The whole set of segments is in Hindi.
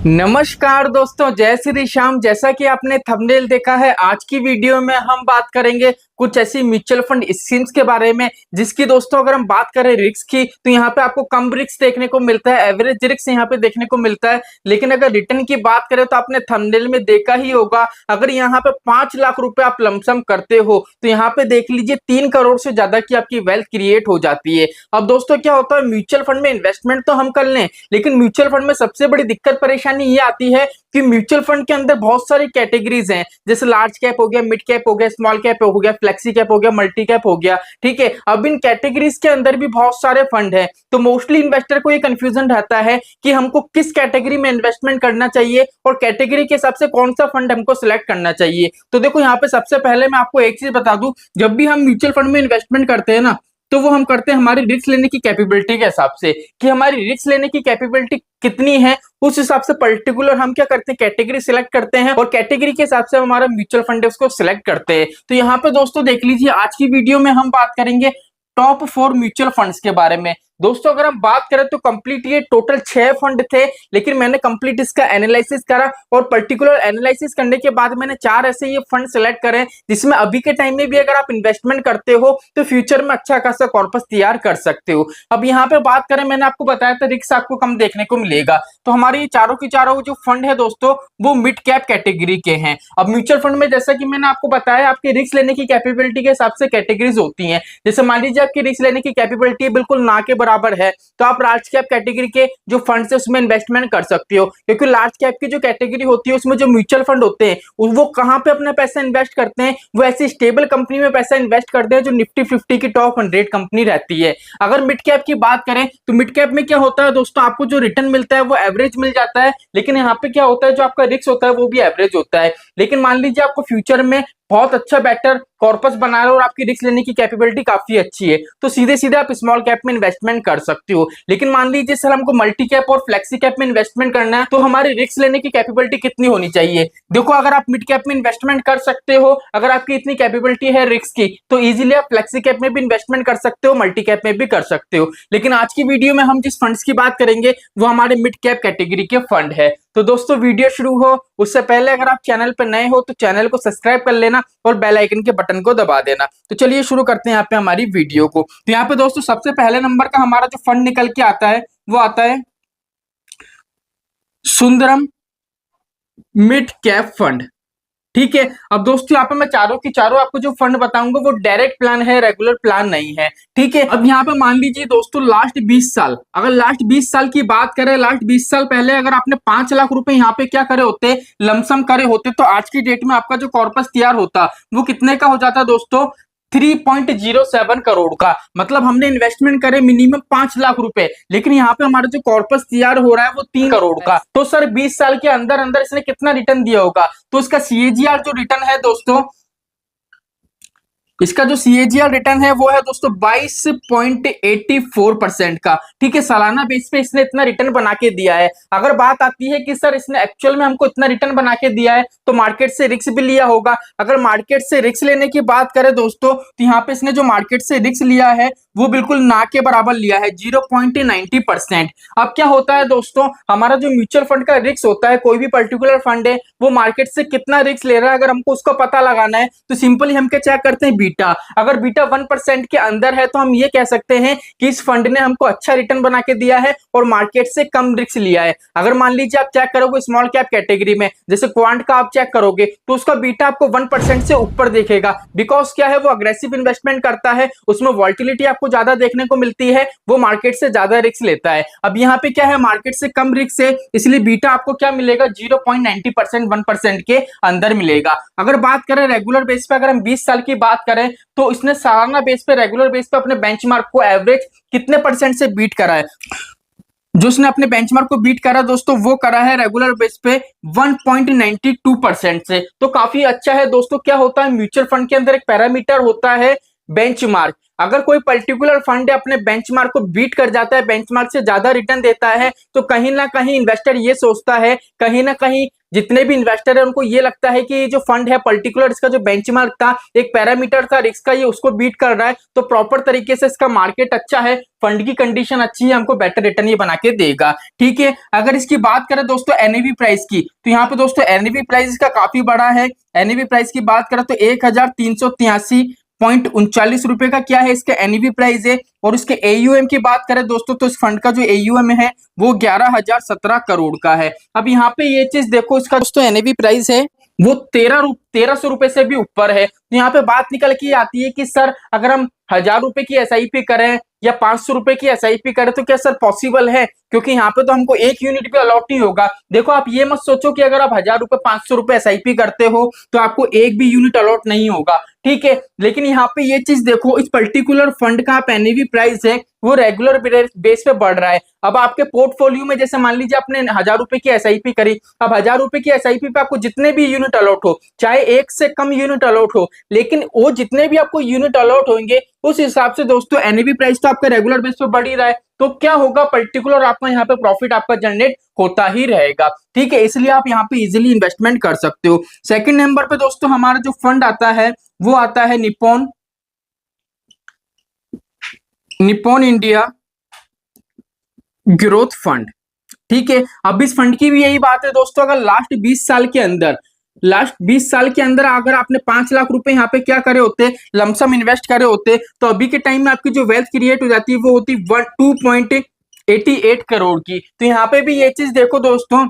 नमस्कार दोस्तों, जय श्री श्याम। जैसा कि आपने थंबनेल देखा है, आज की वीडियो में हम बात करेंगे कुछ ऐसी म्यूचुअल फंड स्कीम्स के बारे में जिसकी दोस्तों अगर हम बात करें रिस्क की तो यहाँ पे आपको कम रिस्क देखने को मिलता है, एवरेज रिस्क यहाँ पे देखने को मिलता है। लेकिन अगर रिटर्न की बात करें तो आपने थंबनेल में देखा ही होगा, अगर यहाँ पे 5 लाख रुपए आप लमसम करते हो तो यहाँ पे देख लीजिए 3 करोड़ से ज्यादा की आपकी वेल्थ क्रिएट हो जाती है। अब दोस्तों क्या होता है, म्यूचुअल फंड में इन्वेस्टमेंट तो हम कर लें, लेकिन म्यूचुअल फंड में सबसे बड़ी दिक्कत परेशानी ये आती है कि म्यूचुअल फंड के अंदर बहुत सारी कैटेगरीज हैं, जैसे लार्ज कैप हो गया, मिड कैप हो गया, स्मॉल कैप हो गया, फ्लेक्सी कैप हो गया, मल्टी कैप हो गया। ठीक है, अब इन कैटेगरीज के अंदर भी बहुत सारे फंड हैं, तो मोस्टली इन्वेस्टर को ये कंफ्यूजन रहता है कि हमको किस कैटेगरी में इन्वेस्टमेंट करना चाहिए और कैटेगरी के हिसाब से कौन सा फंड हमको सिलेक्ट करना चाहिए। तो देखो यहाँ पे सबसे पहले मैं आपको एक चीज बता दूं, जब भी हम म्यूचुअल फंड में इन्वेस्टमेंट करते हैं ना, तो वो हम करते हैं हमारी रिस्क लेने की कैपेबिलिटी के हिसाब से, कि हमारी रिस्क लेने की कैपेबिलिटी कितनी है, उस हिसाब से पर्टिकुलर हम क्या करते हैं, कैटेगरी सिलेक्ट करते हैं और कैटेगरी के हिसाब से हमारा म्यूचुअल फंड है उसको सिलेक्ट करते हैं। तो यहाँ पे दोस्तों देख लीजिए, आज की वीडियो में हम बात करेंगे टॉप 4 म्यूचुअल फंड्स के बारे में। दोस्तों अगर हम बात करें तो कंप्लीट ये टोटल 6 फंड थे, लेकिन मैंने कंप्लीट इसका एनालिसिस करा और पर्टिकुलर एनालिसिस करने के बाद मैंने 4 ऐसे ये फंड सिलेक्ट करे जिसमें अभी के टाइम में भी अगर आप इन्वेस्टमेंट करते हो तो फ्यूचर में अच्छा खासा कॉर्पस तैयार कर सकते हो। अब यहाँ पे बात करें, मैंने आपको बताया था रिस्क आपको कम देखने को मिलेगा, तो हमारे ये चारों की चारों जो फंड है दोस्तों वो मिड कैप कैटेगरी के हैं। अब म्यूचुअल फंड में जैसा कि मैंने आपको बताया, आपके रिस्क लेने की कैपेबिलिटी के हिसाब से कैटेगरीज होती हैं। जैसे मान लीजिए आपकी रिस्क लेने की कैपेबिलिटी बिल्कुल ना के बराबर है, तो आप लार्ज कैप कैटेगरी के जो फंड है उसमें इन्वेस्टमेंट कर सकते हो, क्योंकि लार्ज कैप की जो कैटेगरी होती है उसमें जो म्यूचुअल फंड होते हैं वो कहां पे अपना पैसा इन्वेस्ट करते हैं, वो ऐसी स्टेबल कंपनी में पैसा इन्वेस्ट करते हैं जो निफ्टी 50 की टॉप 100 कंपनी रहती है। अगर मिड कैप की बात करें तो मिड कैप में क्या होता है दोस्तों, आपको जो रिटर्न मिलता है वो एवरेज मिल जाता है, लेकिन यहाँ पे क्या होता है, जो आपका रिस्क होता है वो भी एवरेज होता है। लेकिन मान लीजिए आपको फ्यूचर में बहुत अच्छा बेटर कॉर्पस बना रहे हो और आपकी रिस्क लेने की कैपेबिलिटी काफी अच्छी है, तो सीधे सीधे आप स्मॉल कैप में इन्वेस्टमेंट कर सकते हो। लेकिन मान लीजिए सर हमको मल्टी कैप और फ्लेक्सी कैप में इन्वेस्टमेंट करना है, तो हमारी रिस्क लेने की कैपेबिलिटी कितनी होनी चाहिए। देखो अगर आप मिड कैप में इन्वेस्टमेंट कर सकते हो, अगर आपकी इतनी कैपेबिलिटी है रिस्क की, तो इजीली आप फ्लेक्सी कैप में भी इन्वेस्टमेंट कर सकते हो, मल्टी कैप में भी कर सकते हो। लेकिन आज की वीडियो में हम जिस फंड्स की बात करेंगे वो हमारे मिड कैप कैटेगरी के फंड है। तो दोस्तों वीडियो शुरू हो उससे पहले अगर आप चैनल पर नए हो तो चैनल को सब्सक्राइब कर लेना और बेल आइकन के बटन को दबा देना। तो चलिए शुरू करते हैं यहाँ पे हमारी वीडियो को। तो यहाँ पे दोस्तों सबसे पहले नंबर का हमारा जो फंड निकल के आता है वो आता है सुंदरम मिड कैप फंड। ठीक है, अब दोस्तों यहाँ पे मैं चारों की चारों आपको जो फंड बताऊंगा वो डायरेक्ट प्लान है, रेगुलर प्लान नहीं है। ठीक है, अब यहाँ पे मान लीजिए दोस्तों लास्ट 20 साल, अगर लास्ट 20 साल की बात करें, लास्ट 20 साल पहले अगर आपने 5 लाख रुपए यहाँ पे क्या करे होते, लमसम करे होते, तो आज की डेट में आपका जो कॉर्पस तैयार होता वो कितने का हो जाता दोस्तों, 3.07 करोड़ का। मतलब हमने इन्वेस्टमेंट करे मिनिमम 5 लाख रुपए, लेकिन यहाँ पे हमारा जो कॉर्पस तैयार हो रहा है वो 3 करोड़ का। तो सर 20 साल के अंदर अंदर इसने कितना रिटर्न दिया होगा, तो इसका सीएजीआर जो रिटर्न है दोस्तों, इसका जो सीएजीआर रिटर्न है वो है दोस्तों 22.84% का। ठीक है, सालाना बेस पे इसने इतना रिटर्न बना के दिया है। अगर बात आती है कि सर इसने एक्चुअल में हमको इतना रिटर्न बना के दिया है तो मार्केट से रिस्क भी लिया होगा। अगर मार्केट से रिस्क लेने की बात करें दोस्तों, तो यहाँ पे इसने जो मार्केट से रिस्क लिया है वो बिल्कुल ना के बराबर लिया है, 0.90%। अब क्या होता है दोस्तों, हमारा जो म्यूचुअल फंड का रिस्क होता है, कोई भी पर्टिकुलर फंड है वो मार्केट से कितना रिस्क ले रहा है, अगर हमको उसको पता लगाना है तो सिंपली हम क्या चेक करते हैं, बीटा। अगर बीटा 1% के अंदर है तो हम ये कह सकते हैं कि इस फंड ने हमको अच्छा रिटर्न बना के दिया है और मार्केट से कम रिस्क लिया है। अगर मान लीजिए आप चेक करोगे स्मॉल कैप कैटेगरी में, जैसे क्वांट का आप चेक करोगे तो उसका बीटा आपको 1% से ऊपर दिखेगा, बिकॉज क्या है, वो अग्रेसिव इन्वेस्टमेंट करता है, उसमें वॉल्टिलिटी आपको ज्यादा देखने को मिलती है, वो मार्केट से ज्यादा रिस्क लेता है। अब यहाँ पे क्या है, मार्केट से कम रिस्क है, इसलिए बीटा आपको क्या मिलेगा, 0.90%, 1% के अंदर मिलेगा। अगर बात करें रेगुलर बेस पे, अगर हम 20 साल की बात करें तो इसने सालाना बेस पे, रेगुलर बेस पे अपने बेंचमार्क को एवरेज कितने परसेंट से बीट करा है, जो उसने अपने बेंचमार्क को बीट करा दोस्तों वो करा है रेगुलर बेस पे 1.92% से। तो काफी अच्छा है दोस्तों। क्या होता है, म्यूचुअल फंड के अंदर एक पैरामीटर होता है बेंचमार्क। अगर कोई पर्टिकुलर फंड अपने बेंचमार्क को बीट कर जाता है, बेंचमार्क से ज्यादा रिटर्न देता है, तो कहीं ना कहीं इन्वेस्टर ये सोचता है, कहीं ना कहीं जितने भी इन्वेस्टर है उनको ये लगता है कि जो फंड है पर्टिकुलर इसका जो बेंचमार्क था, एक पैरामीटर था रिस्क का, ये उसको बीट कर रहा है, तो प्रॉपर तरीके से इसका मार्केट अच्छा है, फंड की कंडीशन अच्छी है, हमको बेटर रिटर्न ये बना के देगा। ठीक है, अगर इसकी बात करें दोस्तों एनएवी प्राइस की, तो यहाँ पे दोस्तों एनएवी प्राइस इसका काफी बड़ा है। एनएवी प्राइस की बात करें तो 1383.39 रुपए का क्या है इसका एनएवी प्राइस है। और उसके एयूएम की बात करें दोस्तों, तो इस फंड का जो एयूएम है वो 11,017 करोड़ का है। अब यहाँ पे ये चीज देखो, इसका दोस्तों एनएवी प्राइस है वो 1300 रुपए से भी ऊपर है। तो यहाँ पे बात निकल के आती है कि सर अगर हम 1,000 रुपए की एसआईपी करें या 500 रुपए की एसआईपी करें तो क्या सर पॉसिबल है, क्योंकि यहाँ पे तो हमको एक यूनिट भी अलॉट नहीं होगा। देखो आप ये मत सोचो कि अगर आप 1,000 रुपए 500 रुपए एसआईपी करते हो तो आपको एक भी यूनिट अलॉट नहीं होगा। ठीक है, लेकिन यहाँ पे ये चीज देखो, इस पर्टिकुलर फंड का एनएवी प्राइस है वो रेगुलर बेस पे बढ़ रहा है। अब आपके पोर्टफोलियो में जैसे मान लीजिए आपने 1,000 रुपए की एसआईपी करी, अब 1,000 रुपए की एसआईपी पे आपको जितने भी यूनिट अलॉट हो, चाहे एक से कम यूनिट अलॉट हो, लेकिन वो जितने भी आपको यूनिट अलॉट होंगे उस हिसाब से दोस्तों एनएवी प्राइस तो आपका रेगुलर बेस पे बढ़ ही रहा है, तो क्या होगा पर्टिकुलर आपका यहाँ पे प्रॉफिट आपका जनरेट होता ही रहेगा। ठीक है, इसलिए आप यहाँ पे इजीली इन्वेस्टमेंट कर सकते हो। सेकंड नंबर पे दोस्तों हमारा जो फंड आता है वो आता है निप्पॉन इंडिया ग्रोथ फंड। ठीक है, अब इस फंड की भी यही बात है दोस्तों, अगर लास्ट 20 साल के अंदर अगर आपने 5 लाख रुपए यहाँ पे क्या करे होते, लमसम इन्वेस्ट करे होते, तो अभी के टाइम में आपकी जो वेल्थ क्रिएट हो जाती है वो होती 2.88 करोड़ की। तो यहाँ पे भी ये चीज देखो दोस्तों,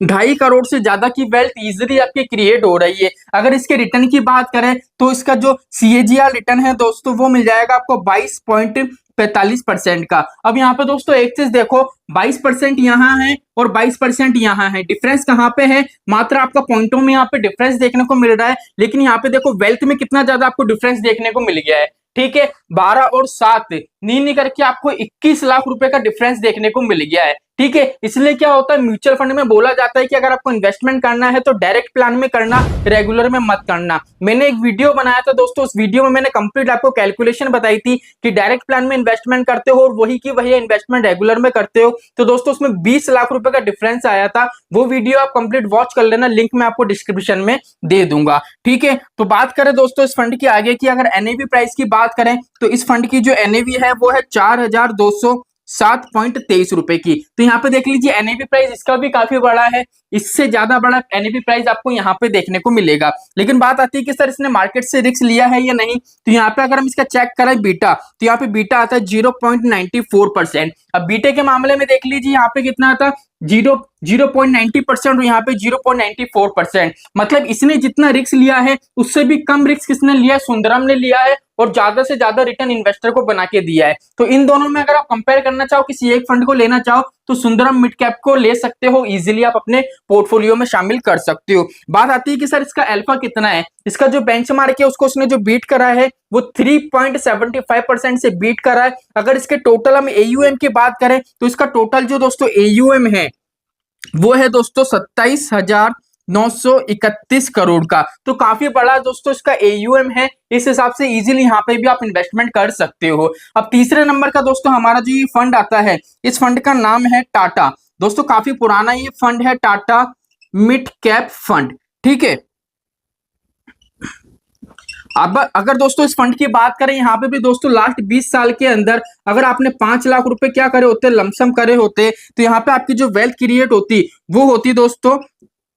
2.5 करोड़ से ज्यादा की वेल्थ इजीली आपके क्रिएट हो रही है। अगर इसके रिटर्न की बात करें तो इसका जो सीएजीआर रिटर्न है दोस्तों वो मिल जाएगा आपको 22.45% का। अब यहाँ पे दोस्तों एक चीज देखो, 22% यहाँ है और 22% यहाँ है, डिफरेंस कहाँ पे है, मात्र आपका पॉइंटों में यहाँ पे डिफरेंस देखने को मिल रहा है, लेकिन यहाँ पे देखो वेल्थ में कितना ज्यादा आपको डिफरेंस देखने को मिल गया है। ठीक है, 12 और 7 नहीं करके आपको 21 लाख रुपए का डिफरेंस देखने को मिल गया है। ठीक है, इसलिए क्या होता है म्यूचुअल फंड में बोला जाता है कि अगर आपको इन्वेस्टमेंट करना है तो डायरेक्ट प्लान में करना, रेगुलर में मत करना। मैंने एक वीडियो बनाया था दोस्तों, उस वीडियो में मैंने कंप्लीट आपको कैलकुलेशन बताई थी कि डायरेक्ट प्लान में इन्वेस्टमेंट करते हो और वही की वही इन्वेस्टमेंट रेगुलर में करते हो, तो दोस्तों उसमें 20 लाख रुपए का डिफरेंस आया था। वो वीडियो आप कंप्लीट वॉच कर लेना, लिंक मैं आपको डिस्क्रिप्शन में दे दूंगा। ठीक है, तो बात करें दोस्तों इस फंड की आगे की, अगर एनएवी प्राइस की बात करें तो इस फंड की जो एनएवी है वो है 4,207.23 रुपए की। तो यहाँ पे देख लीजिए एनएवी प्राइस इसका भी काफी बड़ा है, इससे ज्यादा बड़ा एनएवी प्राइस आपको यहाँ पे देखने को मिलेगा। लेकिन बात आती है कि सर इसने मार्केट से रिस्क लिया है या नहीं, तो यहाँ पे अगर हम इसका चेक करें बीटा, तो यहाँ पे बीटा आता है 0.94%। अब बीटे के मामले में देख लीजिए यहाँ पे कितना आता 0.90% और यहाँ पे 0.94%। मतलब इसने जितना रिस्क लिया है उससे भी कम रिस्क किसने लिया है, सुंदरम ने लिया है, और ज्यादा से ज्यादा रिटर्न इन्वेस्टर को बना के दिया है। तो इन दोनों में अगर आप कंपेयर करना चाहो, किसी एक फंड को लेना चाहो, तो सुंदरम मिड कैप को ले सकते हो, इजीली आप अपने पोर्टफोलियो में शामिल कर सकते हो। बात आती है कि सर इसका अल्फा कितना है, इसका जो बेंचमार्क है उसको उसने जो बीट करा है वो 3.75% से बीट करा है। अगर इसके टोटल हम एयूएम की बात करें तो इसका टोटल जो दोस्तों एयूएम है वो है दोस्तों 27,931 करोड़ का। तो काफी बड़ा दोस्तों इसका एयूएम है, इस हिसाब से इजीली यहाँ पे भी आप इन्वेस्टमेंट कर सकते हो। अब तीसरे नंबर का दोस्तों हमारा जो ये फंड आता है, इस फंड का नाम है टाटा। दोस्तों काफी पुराना ये फंड है, टाटा मिड कैप फंड। ठीक है, अब अगर दोस्तों इस फंड की बात करें, यहाँ पे भी दोस्तों लास्ट 20 साल के अंदर अगर आपने 5 लाख रुपए क्या करे होते, लमसम करे होते, तो यहाँ पे आपकी जो वेल्थ क्रिएट होती वो होती दोस्तों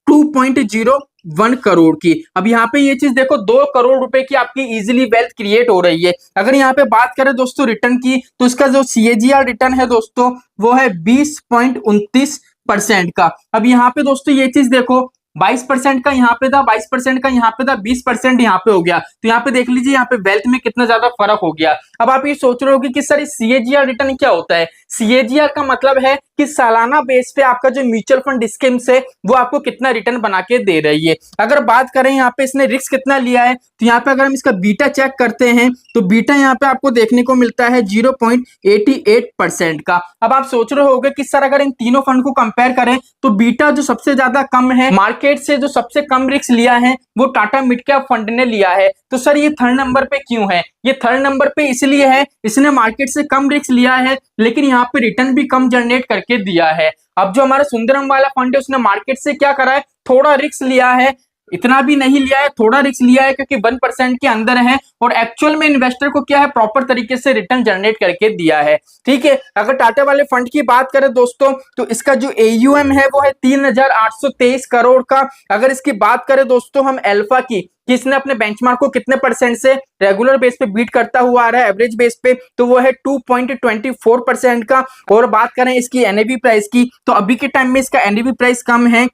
2.01 करोड़ की। अब यहाँ पे ये चीज देखो 2 करोड़ रुपए की आपकी इजीली वेल्थ क्रिएट हो रही है। अगर यहाँ पे बात करें दोस्तों रिटर्न की, तो इसका जो सीएजीआर रिटर्न है दोस्तों वो है 20.29% का। अब यहाँ पे दोस्तों ये चीज देखो 22% का यहाँ पे था, 22% का यहाँ पे था, 20% यहाँ पे हो गया। तो यहाँ पे देख लीजिए यहाँ पे वेल्थ में कितना ज्यादा फर्क हो गया। अब आप ये सोच रहे हो कि सर सीएजीआर रिटर्न क्या होता है। CAGR का मतलब है कि सालाना बेस पे आपका जो म्यूचुअल फंड स्कीम्स है वो आपको कितना रिटर्न बना के दे रही है। अगर बात करें यहाँ पे इसने रिस्क कितना लिया है, तो यहाँ पे अगर हम इसका बीटा चेक करते हैं तो बीटा यहाँ पे आपको देखने को मिलता है 0.88% का। अब आप सोच रहे होंगे कि सर अगर इन तीनों फंड को कंपेयर करें तो बीटा जो सबसे ज्यादा कम है, मार्केट से जो सबसे कम रिस्क लिया है वो टाटा मिड कैप फंड ने लिया है। तो सर ये थर्ड नंबर पे क्यों है? ये थर्ड नंबर पे इसलिए है, इसने मार्केट से कम रिस्क लिया है लेकिन यहाँ पे रिटर्न भी कम जनरेट करके दिया है। अब जो हमारा सुंदरम वाला फंड है उसने मार्केट से क्या करा है, थोड़ा रिस्क लिया है, इतना भी नहीं लिया है, थोड़ा रिस्क लिया है क्योंकि 1% के अंदर है, और एक्चुअल में इन्वेस्टर को क्या है, प्रॉपर तरीके से रिटर्न जनरेट करके दिया है। ठीक है, अगर टाटा वाले फंड की बात करें दोस्तों तो इसका जो AUM है वो है 3,823 करोड़ का। अगर इसकी बात करें दोस्तों हम अल्फा की, कि इसने अपने बेंचमार्क को कितने परसेंट से रेगुलर बेस पे बीट करता हुआ आ रहा है एवरेज बेस पे, तो वो है 2.24% का। और बात करें इसकी NAV प्राइस की, तो अभी के टाइम में इसका NAV प्राइस कम है,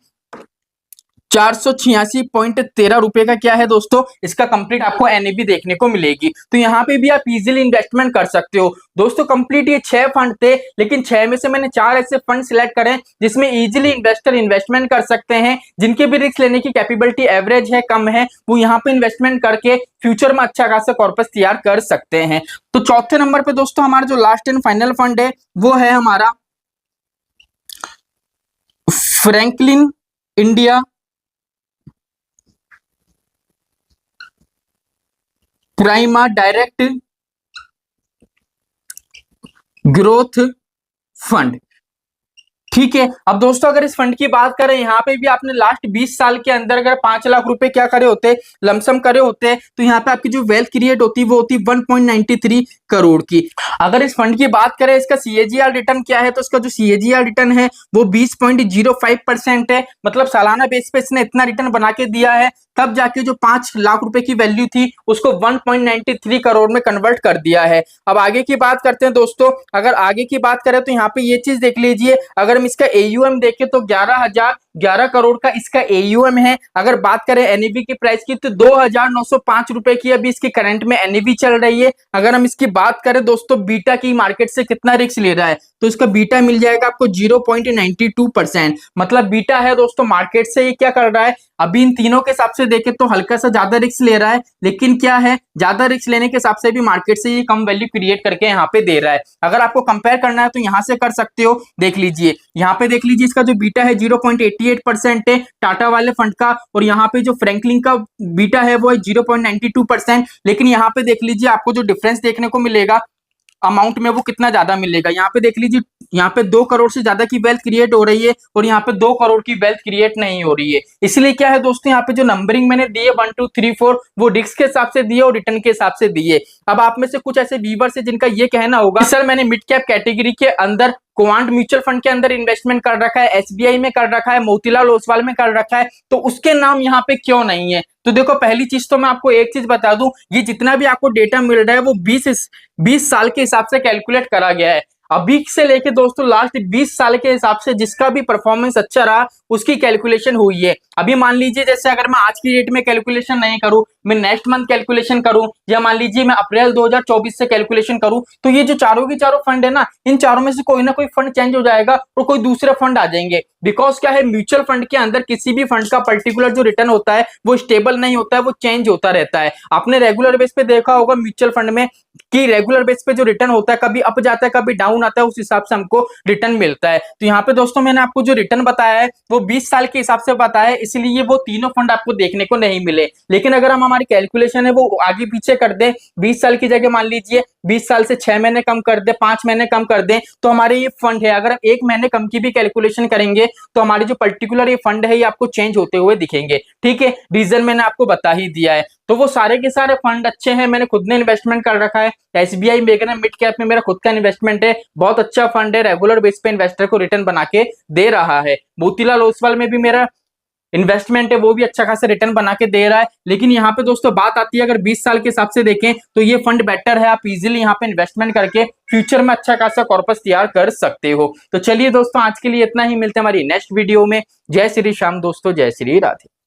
486.13 रुपए का क्या है दोस्तों, इसका कंप्लीट आपको NAV देखने को मिलेगी। तो यहाँ पे भी आप इजीली इन्वेस्टमेंट कर सकते हो दोस्तों। कंप्लीट ये 6 फंड थे, लेकिन 6 में से मैंने 4 ऐसे फंड सिलेक्ट करे जिसमें इजीली इन्वेस्टर इन्वेस्टमेंट कर सकते हैं, जिनके भी रिस्क लेने की कैपेबिलिटी एवरेज है, कम है, वो यहाँ पे इन्वेस्टमेंट करके फ्यूचर में अच्छा खासा कॉर्पस तैयार कर सकते हैं। तो चौथे नंबर पे दोस्तों हमारा जो लास्ट एंड फाइनल फंड है वो है हमारा Franklin India prima direct growth fund. ठीक है, अब दोस्तों अगर इस फंड की बात करें, यहाँ पे भी आपने लास्ट 20 साल के अंदर अगर 5 लाख रुपए क्या करे होते, लमसम करे होते, तो यहाँ पे आपकी जो वेल्थ क्रिएट होती वो होती 1.93 करोड़ की। अगर इस फंड की बात करें इसका CAGR रिटर्न क्या है, तो इसका जो CAGR रिटर्न है वो 20.05% है। मतलब सालाना बेस पे इसने इतना रिटर्न बना के दिया है, तब जाके जो 5 लाख रुपए की वैल्यू थी उसको 1.93 करोड़ में कन्वर्ट कर दिया है। अब आगे की बात करते हैं दोस्तों। अगर आगे की बात करें तो यहाँ पे ये चीज देख लीजिए, अगर हम इसका AUM देखें तो 11 करोड़ का इसका AUM है। अगर बात करें NAV की प्राइस की तो 2,905 रुपए की अभी इसकी करंट में NAV चल रही है। अगर हम इसकी बात करें दोस्तों बीटा की, मार्केट से कितना रिस्क ले रहा है, तो इसका बीटा मिल जाएगा आपको 0.92%। मतलब बीटा है दोस्तों मार्केट से ये क्या कर रहा है, अभी इन तीनों के हिसाब से देखें तो हल्का सा ज्यादा रिस्क ले रहा है, लेकिन क्या है, ज्यादा रिस्क लेने के हिसाब से भी मार्केट से ये कम वैल्यू क्रिएट करके यहाँ पे दे रहा है। अगर आपको कंपेयर करना है तो यहाँ से कर सकते हो, देख लीजिए, यहाँ पे देख लीजिए इसका जो बीटा है 0.88% है टाटा वाले फंड का, और यहाँ पे जो फ्रैंकलिन का बीटा है वो है 0.92%। लेकिन यहाँ पे देख लीजिए आपको जो डिफरेंस देखने को मिलेगा अमाउंट में वो कितना ज्यादा मिलेगा। यहाँ पे देख लीजिए, यहाँ पे 2 करोड़ से ज्यादा की वेल्थ क्रिएट हो रही है और यहाँ पे 2 करोड़ की वेल्थ क्रिएट नहीं हो रही है। इसलिए क्या है दोस्तों, यहाँ पे जो नंबरिंग मैंने दी है 1 2 3 4 वो रिस्क के हिसाब से दी है और रिटर्न के हिसाब से दी है। अब आप में से कुछ ऐसे व्यूअर्स है जिनका ये कहना होगा सर मैंने मिड कैप कैटेगरी के अंदर क्वांट म्यूचुअल फंड के अंदर इन्वेस्टमेंट कर रखा है, SBI में कर रखा है, मोतीलाल ओसवाल में कर रखा है, तो उसके नाम यहाँ पे क्यों नहीं है। तो देखो पहली चीज तो मैं आपको एक चीज बता दूं, ये जितना भी आपको डेटा मिल रहा है वो 20 साल के हिसाब से कैलकुलेट करा गया है। अभी से लेके दोस्तों लास्ट 20 साल के हिसाब से जिसका भी परफॉर्मेंस अच्छा रहा उसकी कैलकुलेशन हुई है। अभी मान लीजिए जैसे अगर मैं आज की डेट में कैलकुलेशन नहीं करूं, मैं नेक्स्ट मंथ कैलकुलेशन करूं, या मान लीजिए मैं अप्रैल 2024 से कैलकुलेशन करूं, तो ये जो चारों की चारों फंड है ना, इन चारों में से कोई ना कोई फंड चेंज हो जाएगा और कोई दूसरे फंड आ जाएंगे। बिकॉज क्या है, म्यूचुअल फंड के अंदर किसी भी फंड का पर्टिकुलर जो रिटर्न होता है वो स्टेबल नहीं होता है, वो चेंज होता रहता है। आपने रेगुलर बेस पे देखा होगा म्यूचुअल फंड में कि रेगुलर बेस पे जो रिटर्न होता है कभी अप जाता है कभी डाउन आता है, उस हिसाब से हमको रिटर्न मिलता है। तो यहाँ पे दोस्तों मैंने आपको जो रिटर्न बताया है वो 20 साल के हिसाब से बताया है, इसलिए वो तीनों फंड आपको देखने को नहीं मिले। लेकिन अगर हम हमारी कैलकुलेशन है वो आगे पीछे कर दें, 20 साल की जगह मान लीजिए 20 साल से 6 महीने कम कर दे, 5 महीने कम कर दें, तो हमारे ये फंड है अगर हम 1 महीने कम की भी कैलकुलेशन करेंगे तो हमारी जो पर्टिकुलर ये फंड है ये आपको चेंज होते हुए दिखेंगे। ठीक है, रीजन मैंने आपको बता ही दिया है। तो वो सारे के सारे फंड अच्छे हैं, मैंने खुद ने इन्वेस्टमेंट कर रखा है। SBI मेगना मिड कैप में मेरा खुद का इन्वेस्टमेंट है, बहुत अच्छा फंड है, रेगुलर बेस पे इन्वेस्टर को रिटर्न बना के दे रहा है। मोतीलाल ओसवाल में भी मेरा इन्वेस्टमेंट है, वो भी अच्छा खासा रिटर्न बना के दे रहा है। लेकिन यहाँ पे दोस्तों बात आती है अगर 20 साल के हिसाब से देखें तो ये फंड बेटर है, आप इजीली यहाँ पे इन्वेस्टमेंट करके फ्यूचर में अच्छा खासा कॉर्पस तैयार कर सकते हो। तो चलिए दोस्तों आज के लिए इतना ही, मिलते हैं हमारी नेक्स्ट वीडियो में। जय श्री श्याम दोस्तों, जय श्री राधे।